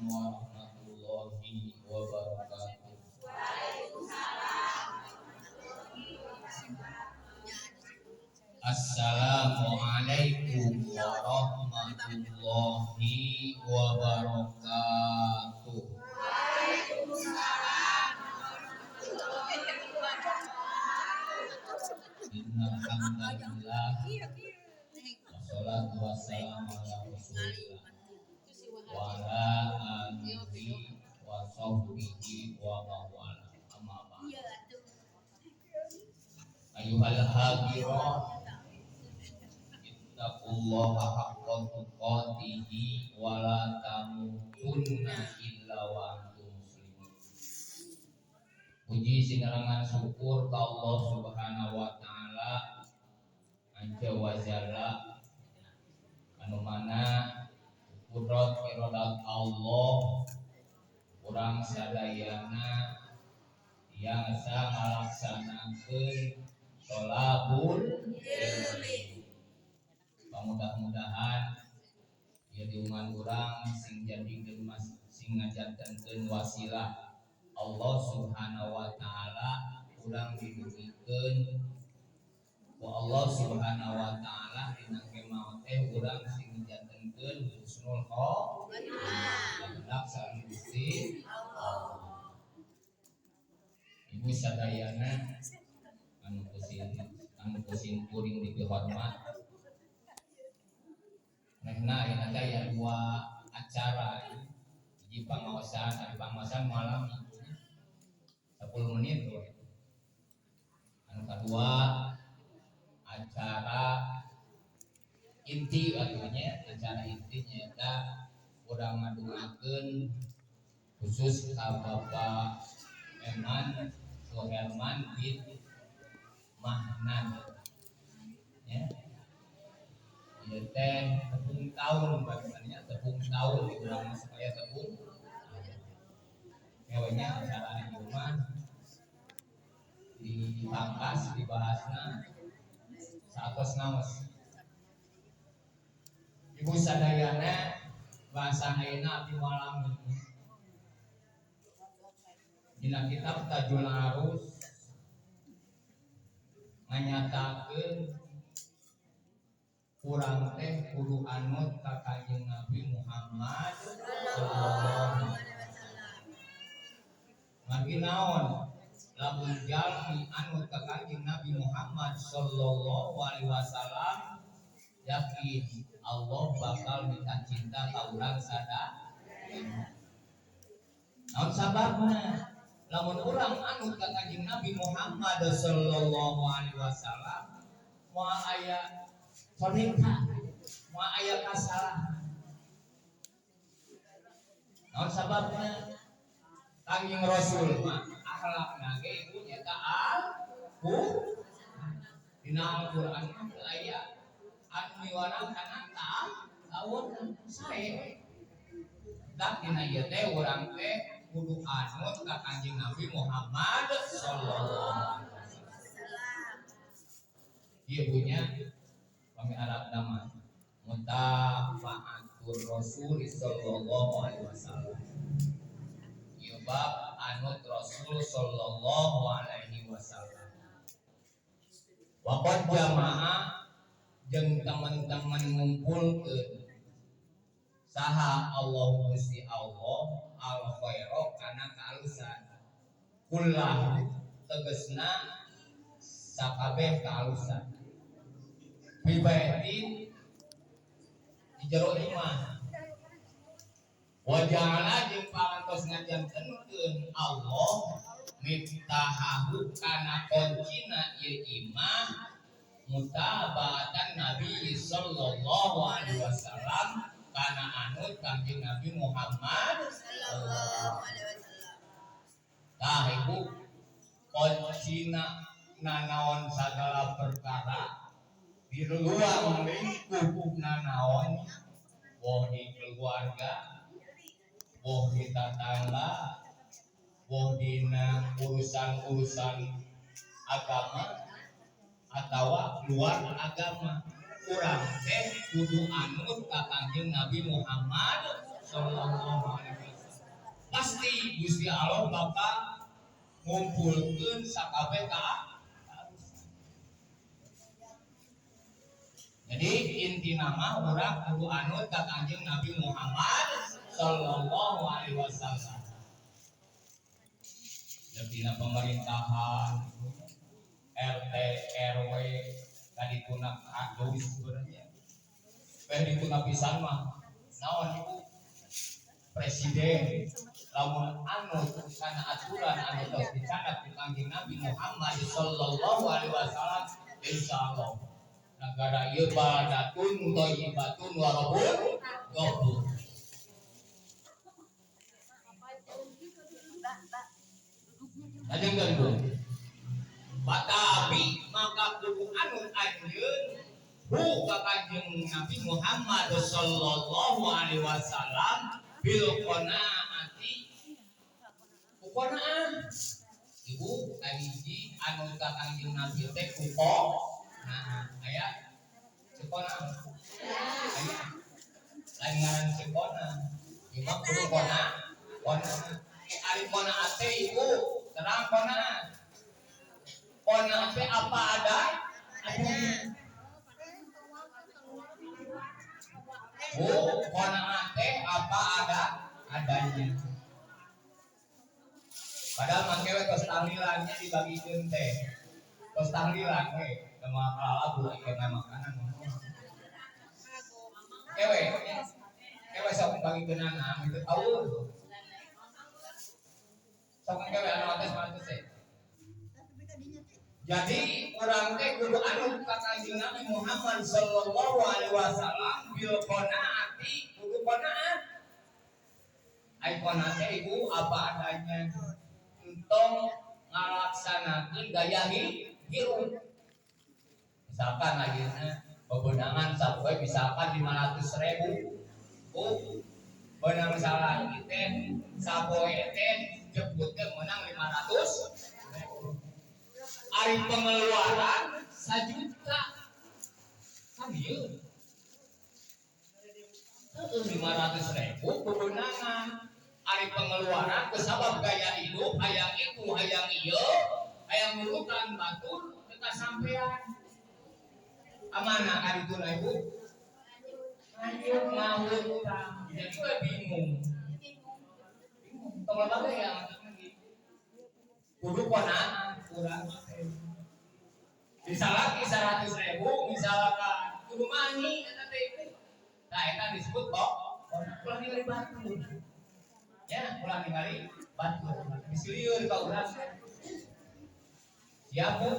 warahmatullahi wabarakatuh. Assalamualaikum warahmatullahi wabarakatuh. Innal hamdalillah wassalatu wassalamu ala rasulillah wa ala alihi wa sahbihi wa mawala amma ba'd. Ayuhal hadirin ittaqullaha haqqa tuqatih wa la tamutunna illa wa antum muslimun. Puji sinarangan syukur ka Allah Subhanahu wa taala anja wa jalla anu mana kudrat iradat Allah urang sadayana yang asa ngalaksanakeun sholabul ilmi. Mudah-mudahan ya diuman urang sing jadikeun sing ngajantenkeun wasilah Allah Subhanahu wa taala urang didugikeun ku Allah Subhanahu wa taala dina kemah teh urang sing ngajantenkeun husnul khotimah hendak sareng Gusti Allah. Ibu sadayana anu kusin kuring dihormat. Nah, ini ada dua acara di pengawasan malam 10 menit. Anu kedua acara inti artinya acara intinya eta urang ngadungakeun khusus ka Bapak Eman Suherman bin Mahnan ya. Ieu teh tepung tahun bagiannya tepung tahun diulang supaya tepung kewenya acara di rumah dipangkas dibahasna satos naos. Ibu sadayana bahasa ayeuna abdi walang dina kitab Tajul Arus nganyatakeun urang teh kudu anut ka Kanjeng Nabi Muhammad sallallahu alaihi wasallam. Nabi naon? Lamun jalmi anut ka Kanjeng Nabi Muhammad sallallahu alaihi wasallam yakin Allah bakal minta cinta ka urang sada. Naon sababna? Lamun urang anut ka Kanjeng Nabi Muhammad sallallahu alaihi wasallam moal aya perintah, moal aya kasalahan. Naon sababna? Kanjeng Rasul mah akhlakna ge ieu nyaeta dina Al-Qur'an aya anu miwarang kana taun sae. Dak dina ieu teh urang teh kudu anut ka Kanjeng Nabi Muhammad sallallahu alaihi wasallam. Ieu punya kami Arab nama mutafa'atur Rasul sallallahu alaihi wasallam. Ieu bab anut Rasul sallallahu alaihi wasallam. Waqad jamaah jeung teman-teman ngumpulkeun saha Allah Gusti Allah al khairu kana kaalusan kullah tegasna sakabeh kaalusan bibaitin di jero imah waja'ala jeung parantos ngajantenkeun Allah miftahahu kana kuncina ieu imah mutabatan Nabi sallallahu alaihi wasallam kana anut Kanjeng Nabi Muhammad sallallahu alaihi wasallam. Tah ibu kuncina nanaon sagala perkara di luar lingkup nanaon woh di keluarga, woh di tetangga, woh dina urusan-urusan agama atau luar agama. Urang teh kudu anut ka Kanjeng Nabi Muhammad sallallahu alaihi wasallam. pasti Gusti Allah bakal ngumpulkeun sakabeh ka. Jadi inti nama urang kudu anut ka Kanjeng Nabi Muhammad sallallahu alaihi wasallam. Dina pemerintahan RT RW tadi tuna aduh sebenarnya. Dituna pisan mah naon ibu presiden lamun anut kana aturan anu tos dicatat ku Kanjeng Nabi Muhammad sallallahu alaihi wasallam insyaallah negara ieu badatun thayyibatun wa rabbun ghafur. Lajeng kedua Batabi maka kudu anut anjeun buka Kanjeng Nabi Muhammad sallallahu alaihi wasallam bil qanaati qanaah ibu kahiji anu ka Kanjeng Nabi teh kuko nah aya sekona aya lain ngaran sekona ieu kudu kona ari kona teh ibu terang kona teh apa ada kona teh apa adanya. Padahal mangkewe tos tahlilannya dibagikeun teh. Tos tahlilan we, sama lagu ieu makanan. Kewe sok bagikeunana itu tahu. Sok kewe anu atas mantus teh. Jadi orang teh kudu anut ka Kanjeng Nabi Muhammad sallallahu alaihi wasallam bil qanaati kudu qanaat. Ai qanaat teh ibu apa adanya. Entong ngalaksanakeun gaya hirup. Misalkan ayeuna bebeunangan sapoe misalkan 500.000. Beunang salah ieu teh sapoe teh jebutkeun meunang 500.000. Ari pengeluaran 1 juta kan ieu 500.000 kebenangan ari pengeluaran kesabab gaya hidup hayang itu hayang ieu hayang nurutan batur teu sampean amana ari tuna ibu lanjut ngawutang jadi we bingung teman-teman yang kudu konaan kurang misalkan 100.000 misalkan kudu mangi eta teh nah eta disebut ulah ningali batur ya ulah ningali batur disilieur ka urang siap Bu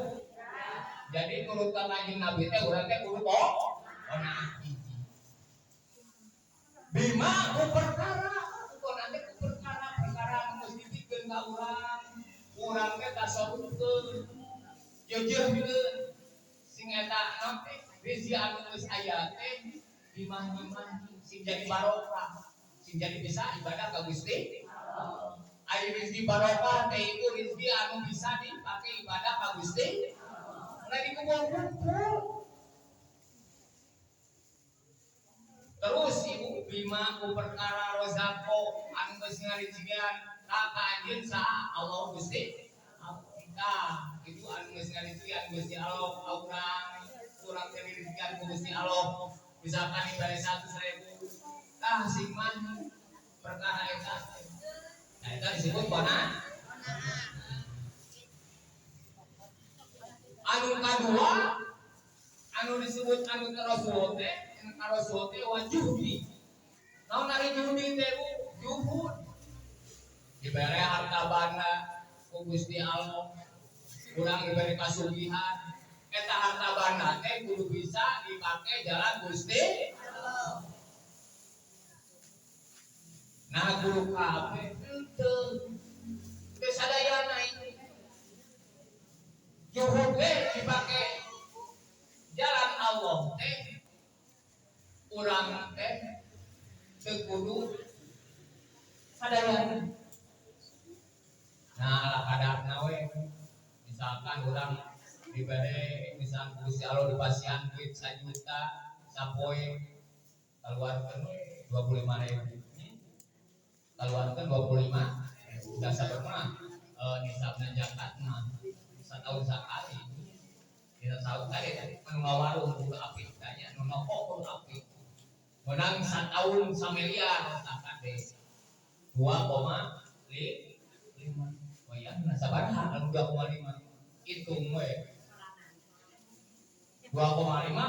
jadi nurutan Kanjeng Nabi teh urang teh kudu konaan hiji bima ku perkara konaan teh ku perkara mesti dipikeun ka urang teh tasawufkeun jeujeuhkeun sing eta naon teh rezeki anu geus aya teh dimah-dimah sing jadi barokah sing jadi bisa ibadah ka Gusti aya rezeki barokah teh ieu rezeki anu bisa dipake ibadah ka Gusti mulai dikumpul-kumpul terus ibu bima ku perkara rozako anu geus ngarijian ka anjeun saha Allah Gusti nah itu anu geus ngarijian Gusti Allah urang teh dirijian ku Gusti Allah misalkan diberi 100.000 sing mah perkara eta nah eta disebut konaan anu kadua anu disebut anu Rasul teh wajuhdi naon ari juhdi teh juhud dibere harta banda ku Gusti Allah urang diberi kasugihan eta harta banda teh kudu bisa dipake jalan Gusti Allah nah guru kabeh teu sadayana itu juhud teh dipake jalan Allah teh urang teh teu kudu sadayana nah ala kadarna we misalkan urang dibere misalkan Gusti Allah dipasihan duit 1 juta sapoe keluarkeun 25.000 keluarkan 25 udah sabarna nisabna zakat mah setahun sekali kita tahu tadi anu ngawarung kudu apik tanya nu nokok kudu apik menang setahun samiliar zakat deh 2,5 wayang sabaraha anu 2,5 hitung we 2,5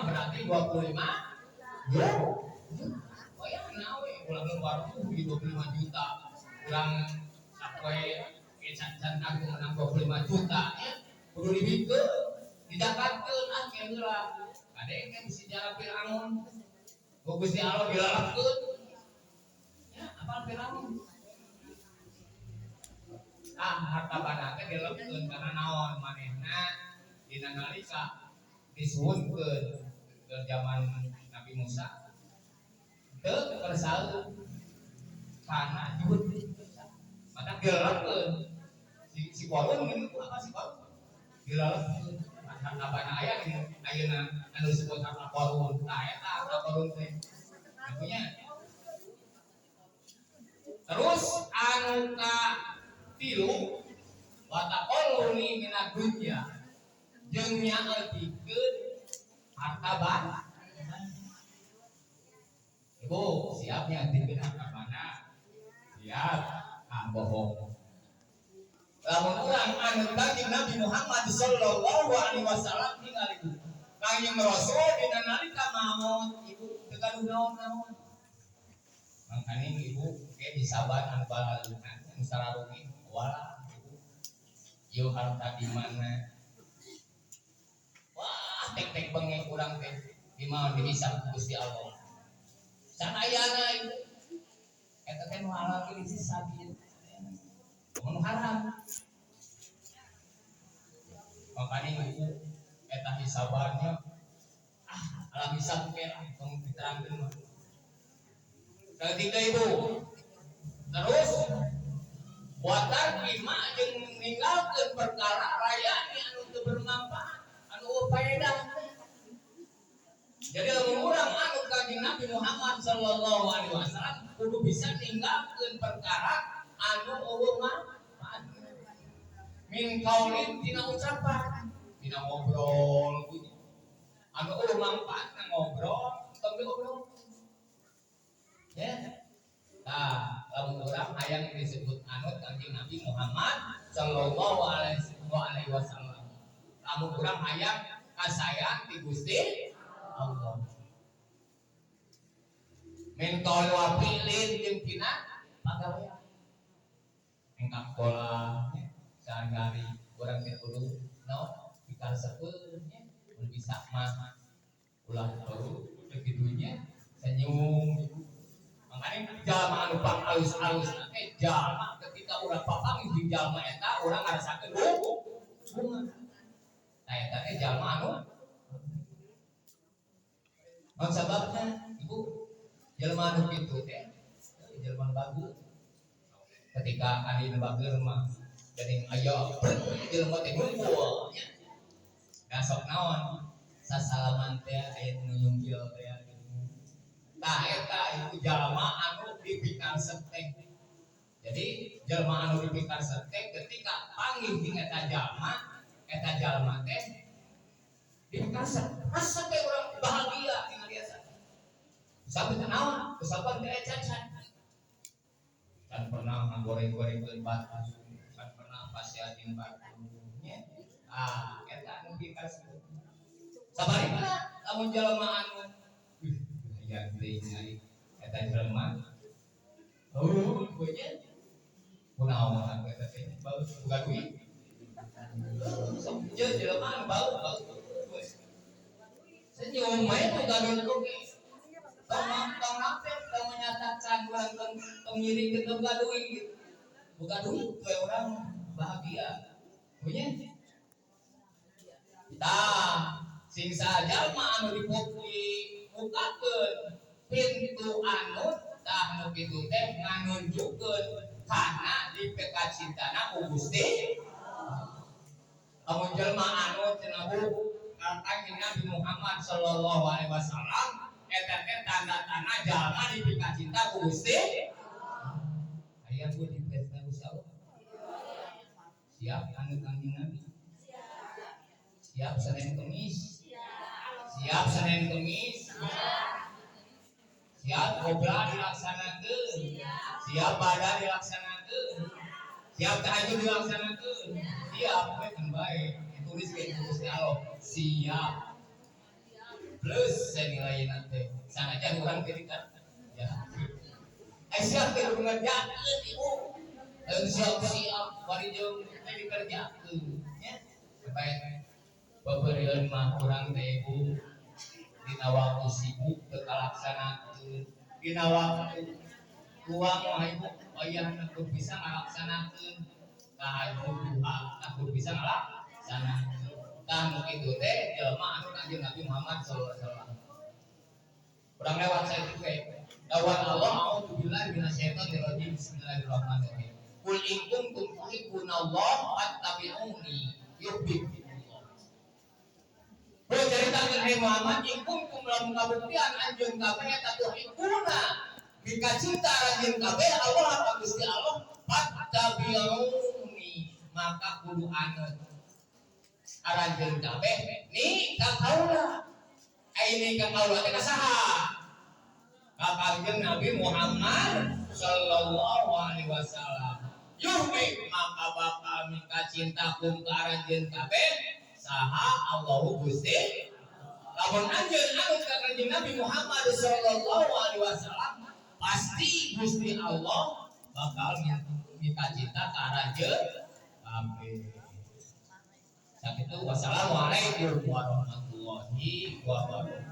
berarti 25 ya wayang nawe ulang warung di 25 juta ulang sampai can aku menang 25 juta ya kudu dibikeun didapatkeun akhirnya ada yang bisa jalan Firaun Gusti Allah dilalapkeun ya apa Firaun harta bana teh dilalapkeun karena naon manehna dina nalika disuhunkeun ke zaman Nabi Musa teu kersaeun kana juhud maka dilalapkeun si korun gitu apa sih korun dilalapkeun harta bana aya ayeuna anu disebut harta korun tah eta harta korun teh punya terus anu ka tilu wa taqalluni minad dunya jeung nyaeutikeun harta bana ibu siap nyaeutikeun harta bana siap bohong lamun urang anu kanjeng Nabi Muhammad sallallahu alaihi wasallam ningali kanjeng Rasul dina nalika maot ibu teu gaduh naon-naon makanya ibu ge disabar anu balalunan anu sararugi wala ibu ieu harta di mana wah tek-tek bengeng urang teh di maon dihisab Gusti Allah sanayana ibu eta teh nu halal ge disisab ieu mun haram makanya ibu eta hisabannya alam hisab ke lah tong diterangkeun mah ketiga ibu terus buatan lima jeung ninggalkeun perkara rayani anu teu bermanfaat anu faedah jadi lamun urang anut kanjeng Nabi Muhammad sallallahu alaihi wasallam kudu bisa ninggalkeun perkara anu eueuh manfaat min qaulin tina ucapan tina ngobrol anu eueuh manfaat ngobrol tong ngobrol ya nah lamun urang hayang disebut anut kanjeng Nabi Muhammad sallallahu alaihi wasallam lamun urang hayang kasayang ti Gusti Allah min qaul wa fi'lin jeung tina pagawean engkang pola sehari-hari urang teh kudu naon dikalsekeun nya mun bisa mah ulah baru kidunya senyum makanya jalma anu pang alus-alus teh jalma ketika urang papang jeung jalma eta urang ngarasakeun bunga tah eta teh jalma anu naon sababna ibu jalma anu kitu teh jalma bagus ketika adi bager mah jadi ayo jalma teh ngumpul nya da sok naon sasalaman teh aya nu nyunggil teh tah eta itu jalma anu dipikar setek jadi jalma anu dipikar setek ketika panggih jeung eta jalma teh dipikar setek asa teh urang bahagia tinggal biasa sampai naon kesaban teh cacat kan pernah ngagoreng-gorengkeun batu kan pernah pasiatin batu nya eta anu dipikar setek sabarina lamun jalma anu yang tinggi eta jelema punya kunaon eta teh bau buka duit je jelema bau senyum we buka duit oge tong apet tong menyatakan urang tong ngiring ke buka duit we orang bahagia punya tah sing sajalma anu dibukakeun pintu anu tah nu kitu teh nganunjukkeun kana dipekacintana ku Gusti amun jelma anu cenah kanjeng Nabi Muhammad sallallahu alaihi wasallam eta teh tanda-tanda jalma dipekacinta ku Gusti ibu di pesta usaha. Siap anut kanjeng Nabi? Siap Senin Kemis? Siap Senin Kemis? Siap Qobra dilaksanakeun? Siap Badar dilaksanakeun? Siap tahajud dilaksanakeun? Siap kan baik. Ditulis ke Gusti Allah. Siap. Plus senilai nanti. Sanajan urang tirikan. Ya. Siap teh ngerjakeun ibu. Siap bari jeung dikerjakeun. Ya. Baik. Pemberian mah urang teh ibu. Dina waktu sibuk teu kalaksanakeun. Dina waktu luang mah ibu aya keur bisa ngalaksanakeun tahajud duha keur bisa ngalaksanakeun. Tah nu kitu teh jelema anu Kanjeng Nabi Muhammad sallallahu alaihi wasallam. Urang lewat saeutik we. Dawuh Allah a'udzubillahi minasyaitonir rajim. Bismillahirrahmanirrahim. Qul in kuntum tuhibbunallaha fattabi'uni yuhibbukumullah. Bro ceritakeun Nabi Muhammad in kuntum lamun kabuktian anjeun kabeh eta tuhibbuna bika cinta anjeun kabeh Allah ka Gusti Allah fattabi'uni maka kudu anut aranjeun kabeh ni ka kaula aini ka kaula teh saha ka Kanjeng Nabi Muhammad sallallahu alaihi wasallam yuhib maka bakal mika cintakum ka aranjeun kabeh saha Allahu Gusti lamun anjeun anut ka Kanjeng Nabi Muhammad sallallahu alaihi wasallam pasti Gusti Allah bakal minta cinta ke aranjeun kabeh. Sakitu wassalamualaikum warahmatullahi wabarakatuh.